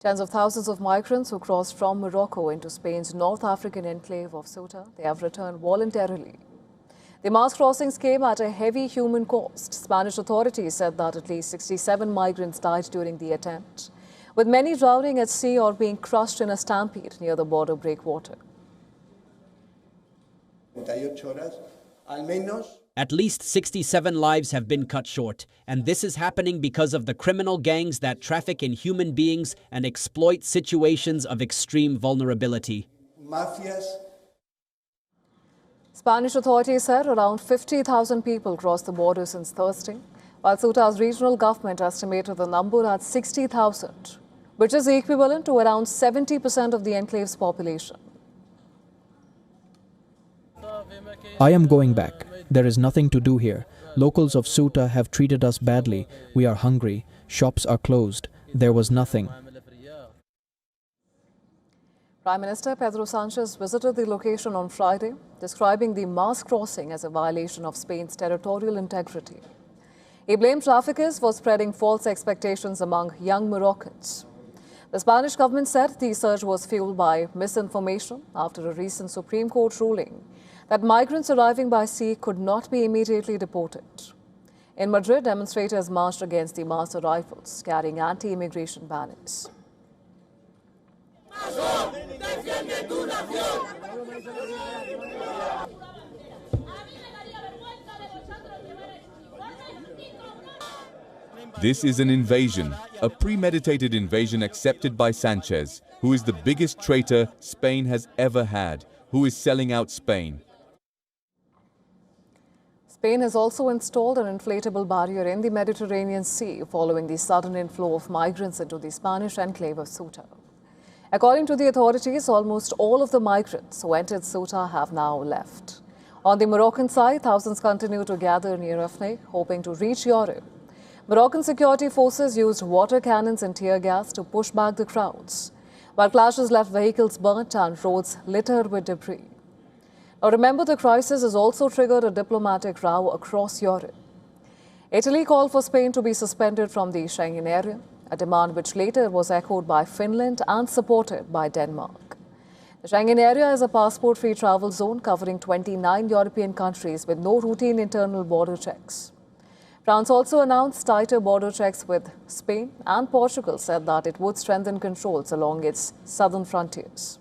Tens of thousands of migrants who crossed from Morocco into Spain's North African enclave of Ceuta, they have returned voluntarily. The mass crossings came at a heavy human cost. Spanish authorities said that at least 67 migrants died during the attempt, with many drowning at sea or being crushed in a stampede near the border breakwater. At least 67 lives have been cut short, and this is happening because of the criminal gangs that traffic in human beings and exploit situations of extreme vulnerability. Spanish authorities said around 50,000 people crossed the border since Thursday, while Ceuta's regional government estimated the number at 60,000, which is equivalent to around 70% of the enclave's population. I am going back. There is nothing to do here. Locals of Ceuta have treated us badly. We are hungry. Shops are closed. There was nothing. Prime Minister Pedro Sánchez visited the location on Friday, describing the mass crossing as a violation of Spain's territorial integrity. He blamed traffickers for spreading false expectations among young Moroccans. The Spanish government said the surge was fueled by misinformation after a recent Supreme Court ruling that migrants arriving by sea could not be immediately deported. In Madrid, demonstrators marched against the mass arrivals, carrying anti-immigration banners. This is an invasion, a premeditated invasion accepted by Sánchez, who is the biggest traitor Spain has ever had, who is selling out Spain. Spain has also installed an inflatable barrier in the Mediterranean Sea following the sudden inflow of migrants into the Spanish enclave of Ceuta. According to the authorities, almost all of the migrants who entered Ceuta have now left. On the Moroccan side, thousands continue to gather near Afne, hoping to reach Europe. Moroccan security forces used water cannons and tear gas to push back the crowds, while clashes left vehicles burnt and roads littered with debris. Now remember, the crisis has also triggered a diplomatic row across Europe. Italy called for Spain to be suspended from the Schengen area, a demand which later was echoed by Finland and supported by Denmark. The Schengen area is a passport-free travel zone covering 29 European countries with no routine internal border checks. France also announced tighter border checks with Spain, and Portugal said that it would strengthen controls along its southern frontiers.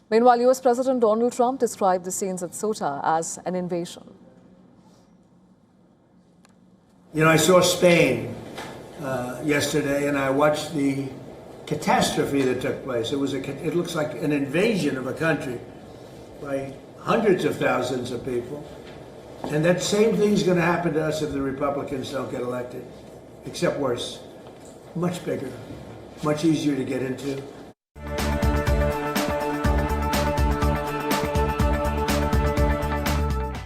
Meanwhile, US President Donald Trump described the scenes at Ceuta as an invasion. I saw Spain yesterday, and I watched the catastrophe that took place. It looks like an invasion of a country by hundreds of thousands of people. And that same thing's going to happen to us if the Republicans don't get elected, except worse. Much bigger, much easier to get into.